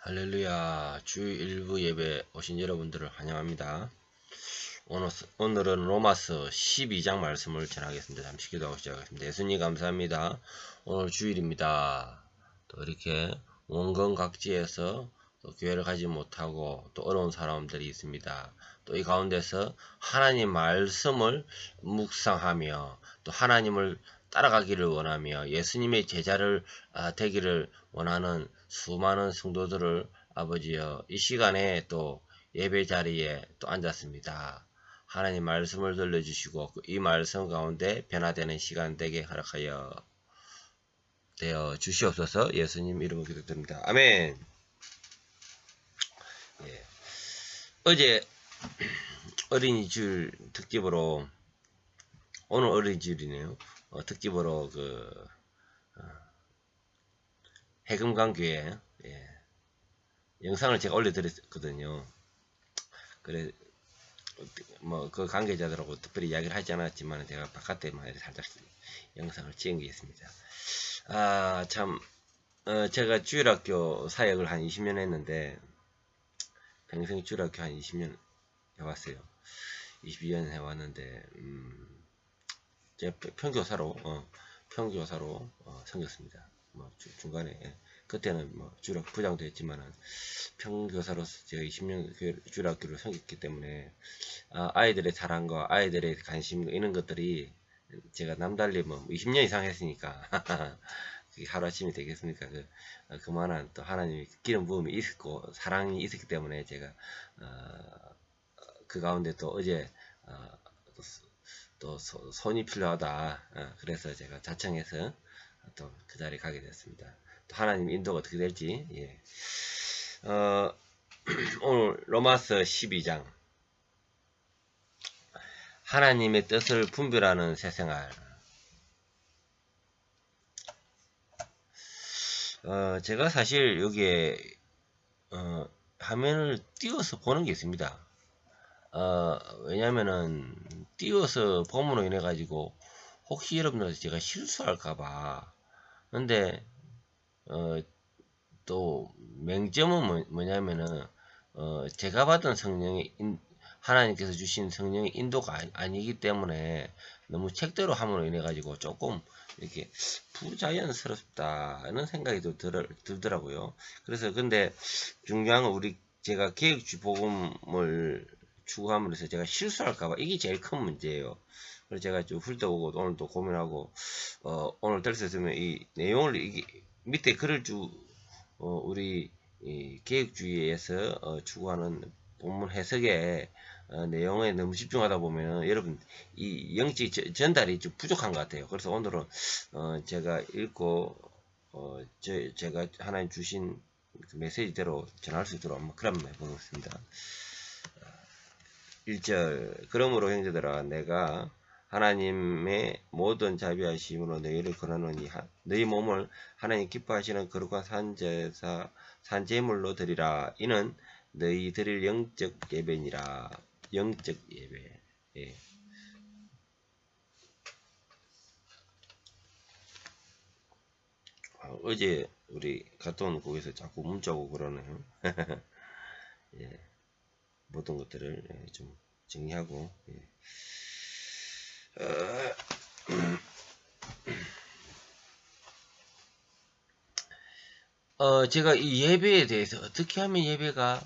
할렐루야. 주 일부 예배 오신 여러분들을 환영합니다. 오늘은 로마서 12장 말씀을 전하겠습니다. 잠시 기도하고 시작하겠습니다. 예수님 감사합니다. 오늘 주일입니다. 또 이렇게 원건 각지에서 또 교회를 가지 못하고 또 어려운 사람들이 있습니다. 또 이 가운데서 하나님 말씀을 묵상하며 또 하나님을 따라가기를 원하며 예수님의 제자를 되기를 원하는 수많은 성도들을 아버지여 이 시간에 또 예배 자리에 또 앉았습니다. 하나님 말씀을 들려주시고 이 말씀 가운데 변화되는 시간 되게 허락하여 되어 주시옵소서. 예수님 이름으로 기도드립니다. 아멘. 예. 어제 어린이줄 특집으로 오늘 어린이줄이네요. 특집으로 해금강교회 영상을 제가 올려드렸거든요. 그래 그 관계자들하고 특별히 이야기를 하지 않았지만 제가 바깥에만 살짝 영상을 찍은 게 있습니다. 제가 주일학교 사역을 한 20년 했는데 평생 주일학교 한 20년 해왔어요. 22년 해왔는데 제가 평교사로 생겼습니다. 중간에 그때는 주일학교 부장도 했지만은 평교사로서 제가 20년 주일학교를 섬겼기 때문에 아이들의 사랑과 아이들의 관심 이런 것들이 제가 남달리 20년 이상 했으니까 그게 하루아침이 되겠습니까? 그만한 또 하나님의 기름 부음이 있었고 사랑이 있었기 때문에 제가 그 가운데 또 어제 또 손이 필요하다. 그래서 제가 자청해서 또 그 자리에 가게 됐습니다. 또 하나님 인도가 어떻게 될지. 오늘 로마서 12장 하나님의 뜻을 분별하는 새생활. 제가 사실 여기에 화면을 띄워서 보는 게 있습니다. 왜냐면은 띄워서 봄으로 인해 가지고 혹시 여러분들 제가 실수할까봐. 근데 또 맹점은 뭐냐면은 제가 받은 성령의 하나님께서 주신 성령의 인도가 아니기 때문에 너무 책대로 함으로 인해 가지고 조금 이렇게 부자연스럽다는 생각이 들더라고요. 그래서 근데 중요한 건 제가 계획주 복음을 추구함으로써 제가 실수할까봐 이게 제일 큰 문제예요. 그래서 제가 좀 훑어보고 오늘도 고민하고 오늘 될 수 있으면 이 내용을 밑에 글을 우리 계획주의에서 추구하는 본문 해석에 내용에 너무 집중하다 보면 여러분 이 영적 전달이 좀 부족한 것 같아요. 그래서 오늘은 제가 읽고 제가 하나님 주신 그 메시지대로 전할 수 있도록 한번 그런 말 해보겠습니다. 1절 그러므로 형제들아 내가 하나님의 모든 자비하심으로 너희를 권하노니 너희 몸을 하나님 기뻐하시는 거룩한 산제물로 드리라. 이는 너희 드릴 영적 예배니라. 영적 예배. 예. 어제 우리 갔다 온 곳에서 자꾸 문자 오고 그러네요. 예. 모든 것들을 좀 정리하고 제가 이 예배에 대해서 어떻게 하면 예배가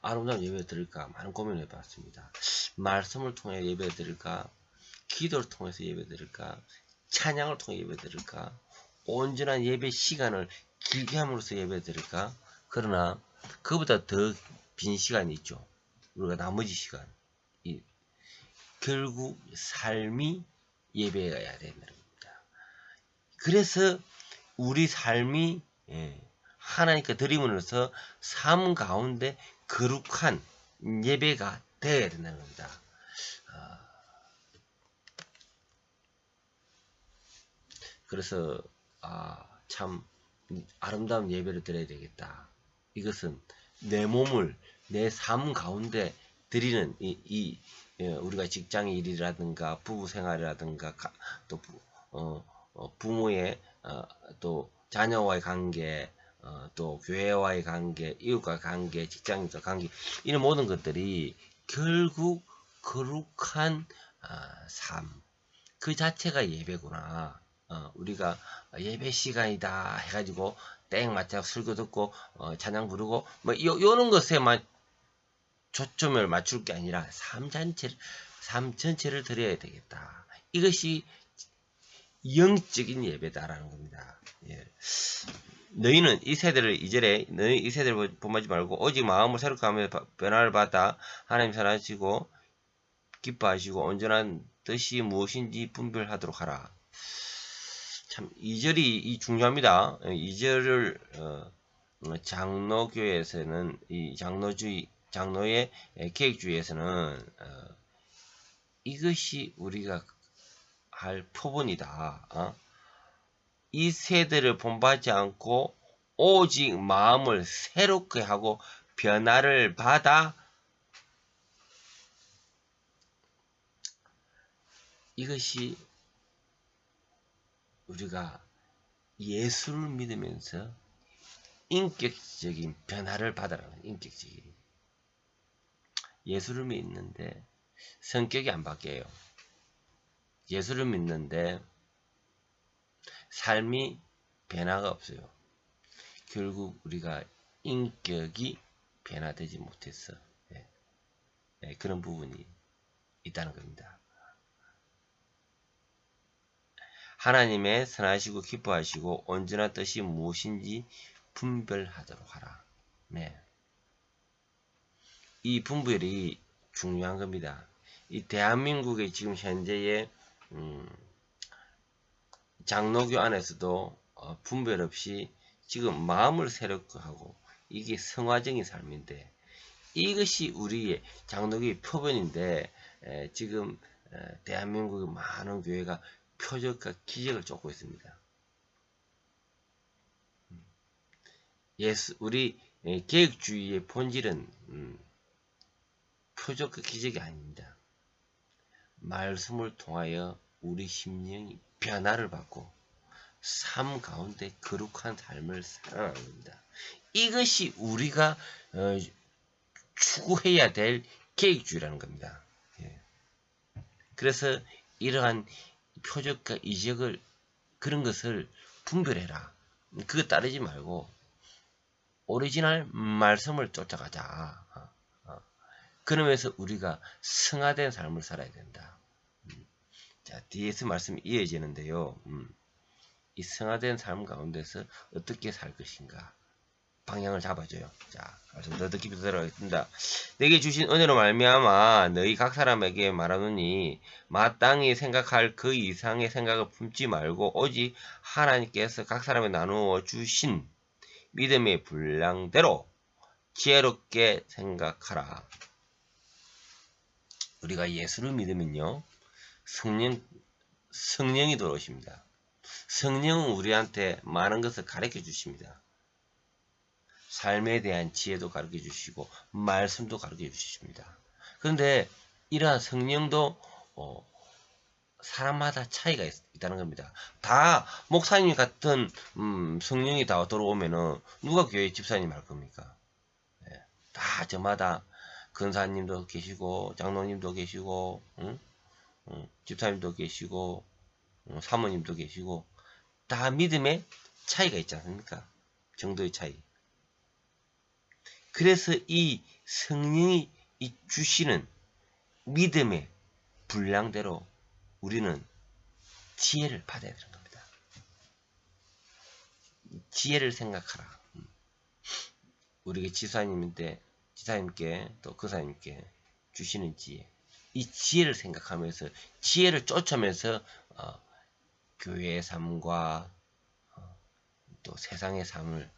아름다운 예배 드릴까 많은 고민을 해봤습니다. 말씀을 통해 예배 드릴까, 기도를 통해서 예배 드릴까, 찬양을 통해 예배 드릴까, 온전한 예배 시간을 길게 함으로써 예배 드릴까. 그러나 그보다 더 빈 시간이 있죠. 우리가 나머지 시간. 결국 삶이 예배여야 된다는 겁니다. 그래서 우리 삶이 하나님께 드림으로써 삶 가운데 거룩한 예배가 되어야 된다는 겁니다. 그래서 참 아름다운 예배를 드려야 되겠다. 이것은 내 몸을 내 삶 가운데 드리는 우리가 직장 일이라든가 부부 생활이라든가 또 부모의 또 자녀와의 관계 또 교회와의 관계, 이웃과 관계, 직장인과 관계, 이런 모든 것들이 결국 거룩한 삶, 그 자체가 예배구나. 우리가 예배 시간이다 해가지고 땡 맞춰서 설교 듣고 찬양 부르고 뭐 요런 것에만 초점을 맞출 게 아니라 삶 전체를 드려야 되겠다. 이것이 영적인 예배다라는 겁니다. 예. 너희는 이 세대를 이절에 너희 이 세대를 본받지 말고 오직 마음을 새롭게 하며 변화를 받아 하나님 사랑하시고 기뻐하시고 온전한 뜻이 무엇인지 분별하도록 하라. 참 2절이 중요합니다. 2절을 장로교에서는 이 장로의 계획주의에서는 이것이 우리가 할 표본이다. 이 세대를 본받지 않고 오직 마음을 새롭게 하고 변화를 받아 이것이 우리가 예수를 믿으면서 인격적인 변화를 받아라는 인격적인 예수를 믿는데 성격이 안 바뀌어요. 예수를 믿는데 삶이 변화가 없어요. 결국 우리가 인격이 변화되지 못했어. 그런 부분이 있다는 겁니다. 하나님의 선하시고 기뻐하시고 온전한 뜻이 무엇인지 분별하도록 하라. 네. 이 분별이 중요한 겁니다. 이 대한민국의 지금 현재의 장로교 안에서도 분별 없이 지금 마음을 새롭게 하고 이게 성화적인 삶인데 이것이 우리의 장로교의 표본인데 지금 대한민국의 많은 교회가 표적과 기적을 쫓고 있습니다. 우리 계획주의의 본질은 표적과 기적이 아닙니다. 말씀을 통하여 우리 심령이 변화를 받고 삶 가운데 거룩한 삶을 살아가는 겁니다. 이것이 우리가 추구해야 될 계획주의라는 겁니다. 그래서 이러한 표적과 이적을 그런 것을 분별해라. 그거 따르지 말고 오리지널 말씀을 쫓아가자. 그러면서 우리가 승화된 삶을 살아야 된다. 자, 뒤에서 말씀이 이어지는데요. 이 승화된 삶 가운데서 어떻게 살 것인가 방향을 잡아줘요. 자, 더 깊이 들어가겠습니다. 내게 주신 은혜로 말미암아 너희 각 사람에게 말하노니 마땅히 생각할 그 이상의 생각을 품지 말고 오직 하나님께서 각 사람에 나누어 주신 믿음의 분량대로 지혜롭게 생각하라. 우리가 예수를 믿으면요, 성령이 들어오십니다. 성령은 우리한테 많은 것을 가르쳐 주십니다. 삶에 대한 지혜도 가르쳐 주시고 말씀도 가르쳐 주십니다. 그런데 이러한 성령도 사람마다 차이가 있다는 겁니다. 다 목사님 같은 성령이 다 들어오면은 누가 교회 집사님 할 겁니까? 다 저마다 근사님도 계시고 장로님도 계시고 집사님도 계시고 사모님도 계시고 다 믿음의 차이가 있지 않습니까? 정도의 차이. 그래서 이 성령이 주시는 믿음의 분량대로 우리는 지혜를 받아야 되는 겁니다. 지혜를 생각하라. 우리가 지사님께 또 그사님께 주시는 지혜. 이 지혜를 생각하면서 지혜를 쫓으면서 교회의 삶과 또 세상의 삶을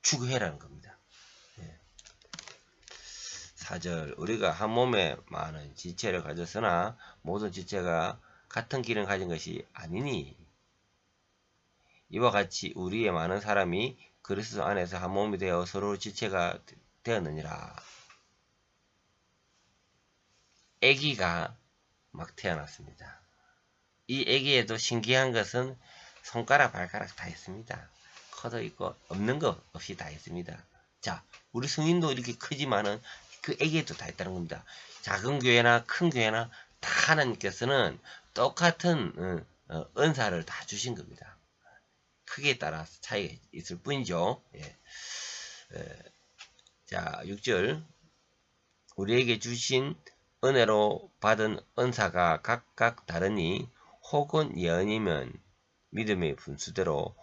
추구해라는 겁니다. 4절 우리가 한 몸에 많은 지체를 가졌으나 모든 지체가 같은 기능을 가진 것이 아니니 이와 같이 우리의 많은 사람이 그리스도 안에서 한 몸이 되어 서로 지체가 되었느니라. 아기가 막 태어났습니다. 이 아기에도 신기한 것은 손가락 발가락 다 있습니다. 커도 있고 없는 거 없이 다 있습니다. 자, 우리 성인도 이렇게 크지만은 그 애기에도 다 있다는 겁니다. 작은 교회나 큰 교회나 다 하나님께서는 똑같은 은사를 다 주신 겁니다. 크기에 따라 차이가 있을 뿐이죠. 예. 자, 6절. 우리에게 주신 은혜로 받은 은사가 각각 다르니 혹은 예언이면 믿음의 분수대로,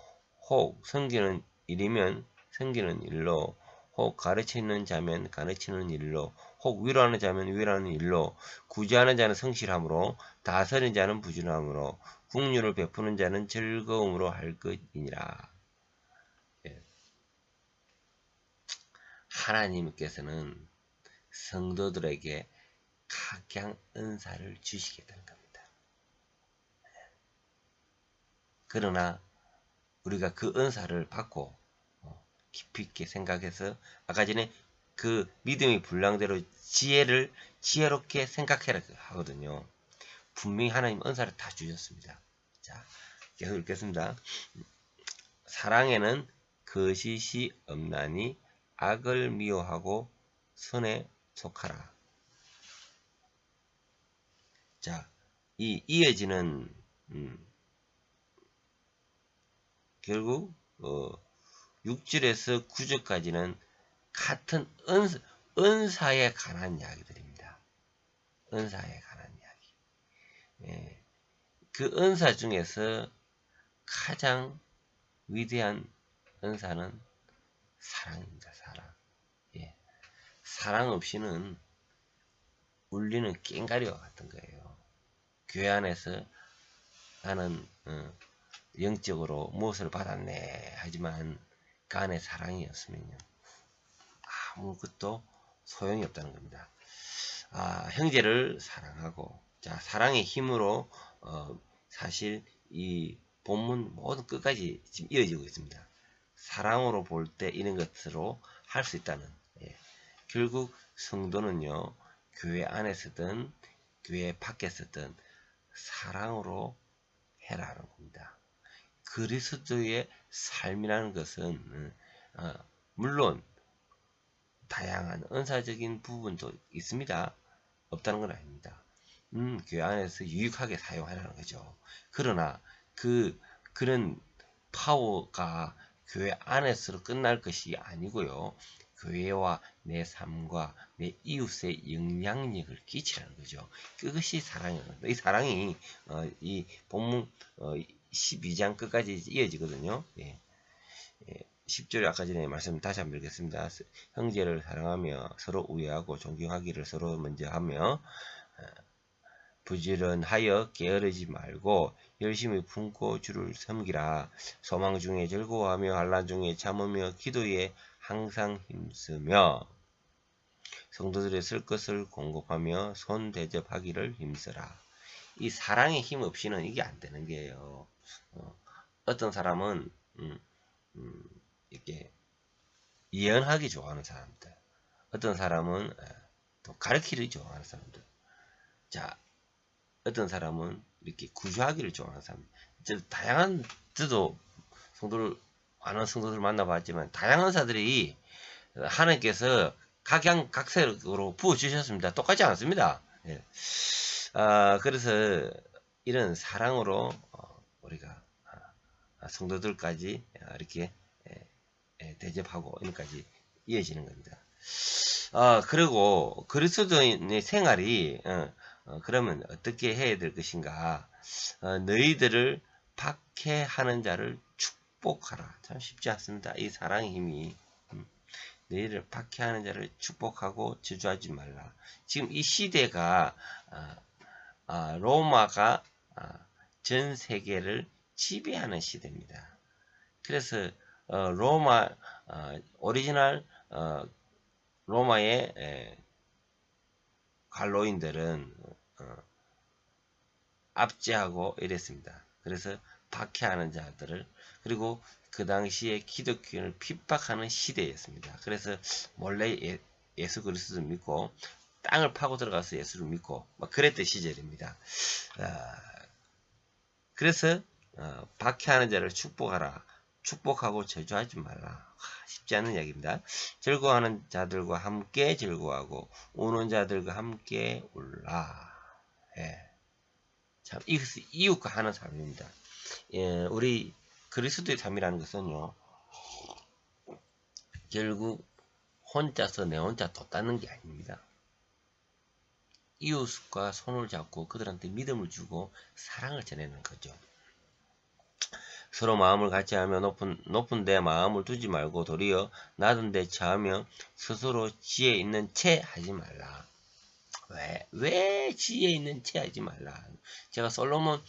혹 섬기는 일이면 섬기는 일로, 혹 가르치는 자면 가르치는 일로, 혹 위로하는 자면 위로하는 일로, 구제하는 자는 성실함으로, 다스리는 자는 부지런함으로, 국류를 베푸는 자는 즐거움으로 할 것이니라. 예. 하나님께서는 성도들에게 각양 은사를 주시겠다는 겁니다. 그러나 우리가 그 은사를 받고 깊이 있게 생각해서 아까 전에 그 믿음의 분량대로 지혜롭게 생각해라 하거든요. 분명히 하나님 은사를 다 주셨습니다. 자, 계속 읽겠습니다. 사랑에는 거짓이 없나니 악을 미워하고 선에 속하라. 자, 이 이어지는 결국 6절에서 9절까지는 같은 은사에 관한 이야기들입니다. 은사에 관한 이야기. 예, 그 은사 중에서 가장 위대한 은사는 사랑입니다. 사랑. 예, 사랑 없이는 울리는 꽹가리와 같은 거예요. 교회 안에서 나는 영적으로 무엇을 받았네 하지만 그 안에 사랑이 없으면요 아무것도 소용이 없다는 겁니다. 형제를 사랑하고, 자, 사랑의 힘으로 사실 이 본문 모든 끝까지 지금 이어지고 있습니다. 사랑으로 볼 때 이런 것으로 할 수 있다는. 예. 결국 성도는요 교회 안에서든 교회 밖에서든 사랑으로 해라는 겁니다. 그리스도의 삶이라는 것은 물론 다양한 은사적인 부분도 있습니다. 없다는 건 아닙니다. 교회 안에서 유익하게 사용하라는 거죠. 그러나 그런 파워가 교회 안에서 끝날 것이 아니고요. 교회와 내 삶과 내 이웃의 영향력을 끼치라는 거죠. 그것이 사랑이에요. 이 사랑이 이 본문 12장 끝까지 이어지거든요. 예. 10절 아까 전에 말씀 다시 한번 읽겠습니다. 형제를 사랑하며 서로 우애하고 존경하기를 서로 먼저 하며 부지런하여 게으르지 말고 열심히 품고 주를 섬기라. 소망 중에 즐거워하며 환난 중에 참으며 기도에 항상 힘쓰며 성도들의 쓸 것을 공급하며 손 대접하기를 힘쓰라. 이 사랑의 힘 없이는 이게 안 되는 거예요. 어떤 사람은 이렇게 예언하기 좋아하는 사람들, 어떤 사람은 또 가르치기 좋아하는 사람들, 자, 어떤 사람은 이렇게 구조하기를 좋아하는 사람, 다양한 저도 많은 성도들 만나봤지만 다양한 사들이 하나님께서 각양각색으로 부어주셨습니다. 똑같지 않습니다. 예. 그래서 이런 사랑으로 우리가 성도들까지 이렇게 대접하고 이런까지 이어지는 겁니다. 그리고 그리스도인의 생활이 그러면 어떻게 해야 될 것인가? 너희들을 박해하는 자를 축복하라. 참 쉽지 않습니다. 이 사랑의 힘이 너희를 박해하는 자를 축복하고 저주하지 말라. 지금 이 시대가 로마가 전 세계를 지배하는 시대입니다. 그래서 로마 오리지널 로마의 관로인들은 압제하고 이랬습니다. 그래서 박해하는 자들을, 그리고 그 당시에 기독교인을 핍박하는 시대였습니다. 그래서 몰래 예수 그리스도를 믿고 땅을 파고 들어가서 예수를 믿고 막 그랬던 시절입니다. 그래서 박해하는 자를 축복하라. 축복하고 저주하지 말라. 쉽지 않은 이야기입니다. 즐거워하는 자들과 함께 즐거워하고 우는 자들과 함께 울라. 예. 참 이것이 이웃과 하는 삶입니다. 예, 우리 그리스도의 삶이라는 것은요, 결국 혼자서 내 혼자 뒀다는 게 아닙니다. 이웃과 손을 잡고 그들한테 믿음을 주고 사랑을 전하는 거죠. 서로 마음을 같이 하며 높은 데 마음을 두지 말고 도리어 낮은 데 처하며 스스로 지혜 있는 채 하지 말라. 왜 지혜 있는 채 하지 말라. 제가 솔로몬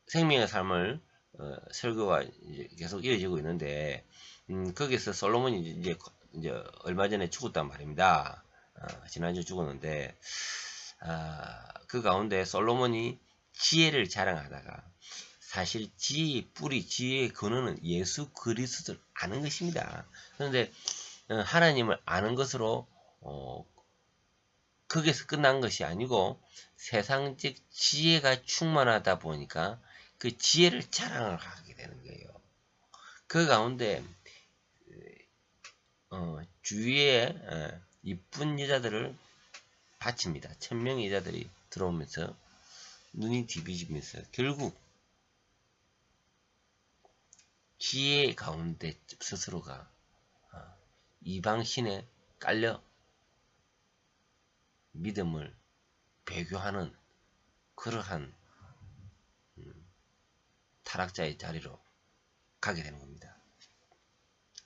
생명의 삶을 설교가 이제 계속 이어지고 있는데 거기서 솔로몬이 이제 얼마 전에 죽었단 말입니다. 지난주 죽었는데 그 가운데 솔로몬이 지혜를 자랑하다가 사실 지혜의 뿌리, 지혜의 근원은 예수 그리스도를 아는 것입니다. 그런데 하나님을 아는 것으로 거기서 끝난 것이 아니고 세상적 지혜가 충만하다 보니까 그 지혜를 자랑을 하게 되는 거예요. 그 가운데 주위에 이쁜 여자들을 바칩니다. 1000명의 여자들이 들어오면서 눈이 뒤비지면서 결국 지혜 가운데 스스로가 이방신에 깔려 믿음을 배교하는 그러한 타락자의 자리로 가게 되는 겁니다.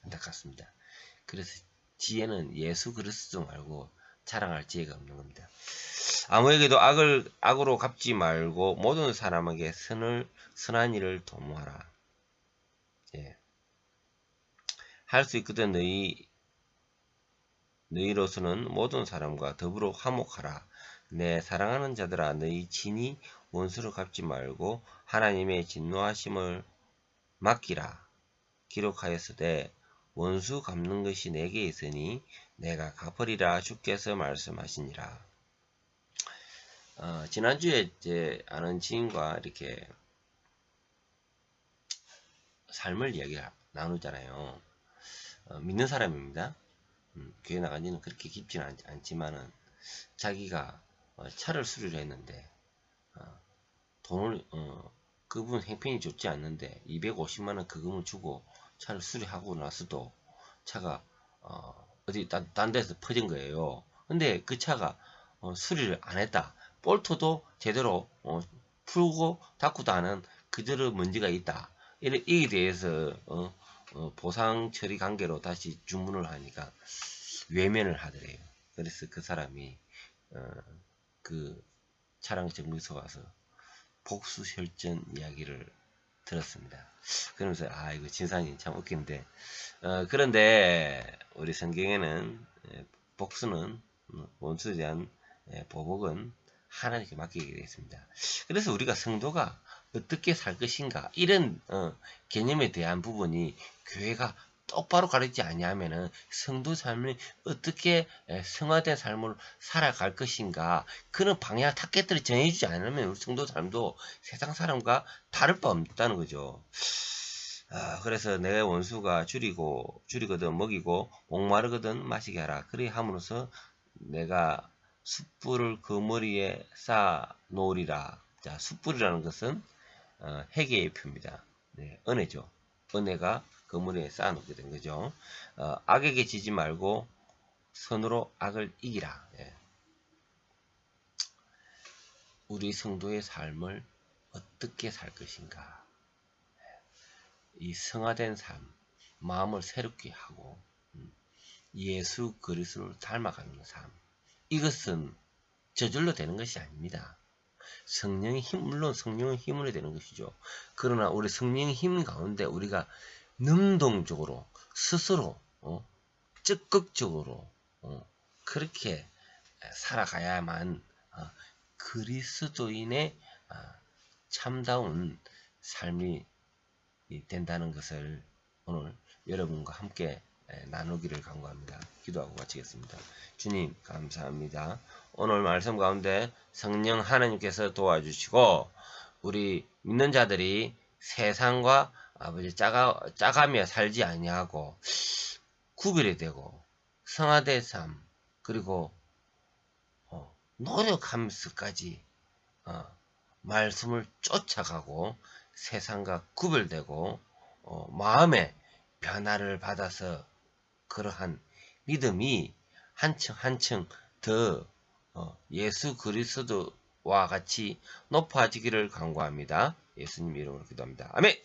안타깝습니다. 그래서 지혜는 예수 그리스도 말고 자랑할 지혜가 없는 겁니다. 아무에게도 악으로 갚지 말고 모든 사람에게 선한 일을 도모하라. 예. 할 수 있거든 너희로서는 모든 사람과 더불어 화목하라. 내 사랑하는 자들아, 너희 친히 원수를 갚지 말고 하나님의 진노하심을 맡기라. 기록하였으되 원수 갚는 것이 내게 있으니 내가 갚으리라 주께서 말씀하시니라. 지난주에 제 아는 지인과 이렇게 삶을 나누잖아요. 믿는 사람입니다. 교회 나간 지는 그렇게 깊지는 않지만은 자기가 차를 수리를 했는데 돈을 그분 행편이 좋지 않는데 250만원 그금을 주고 차를 수리하고 나서도 차가 어디 딴 데서 퍼진 거예요. 근데 그 차가 수리를 안 했다. 볼트도 제대로 풀고 닫고도 않은 그대로 먼지가 있다. 이에 대해서 보상 처리 관계로 다시 주문을 하니까 외면을 하더래요. 그래서 그 사람이 그 차량 정비소 가서 복수혈전 이야기를 들었습니다. 그러면서 이거 진상이 참 웃긴데 그런데 우리 성경에는 복수는 원수에 대한 보복은 하나님께 맡기게 되어 있습니다. 그래서 우리가 성도가 어떻게 살 것인가 이런 개념에 대한 부분이 교회가 똑바로 가르치지 아니하면은 성도 삶을 어떻게 성화된 삶을 살아갈 것인가 그런 방향 타겟들을 정해주지 않으면 우리 성도 삶도 세상 사람과 다를 바 없다는 거죠. 그래서 내 원수가 줄이거든 먹이고 목마르거든 마시게 하라. 그리 함으로써 내가 숯불을 그 머리에 쌓아 놓으리라. 자, 숯불이라는 것은 회개의 표입니다. 네, 은혜죠. 은혜가 그 머리에 쌓아 놓게 된 거죠. 악에게 지지 말고 선으로 악을 이기라. 예. 우리 성도의 삶을 어떻게 살 것인가. 이 성화된 삶, 마음을 새롭게 하고 예수 그리스도를 닮아가는 삶. 이것은 저절로 되는 것이 아닙니다. 성령의 힘, 물론 성령의 힘으로 되는 것이죠. 그러나 우리 성령의 힘 가운데 우리가 능동적으로 스스로 적극적으로 그렇게 살아가야만 그리스도인의 참다운 삶이 된다는 것을 오늘 여러분과 함께 나누기를 간구합니다. 기도하고 마치겠습니다. 주님 감사합니다. 오늘 말씀 가운데 성령 하나님께서 도와주시고 우리 믿는 자들이 세상과 아버지 짜가며 살지 아니하고 구별이 되고 성화된 삶 그리고 노력하면서까지 말씀을 쫓아가고 세상과 구별되고 마음의 변화를 받아서 그러한 믿음이 한층 한층 더 예수 그리스도와 같이 높아지기를 간구합니다. 예수님 이름으로 기도합니다. 아멘.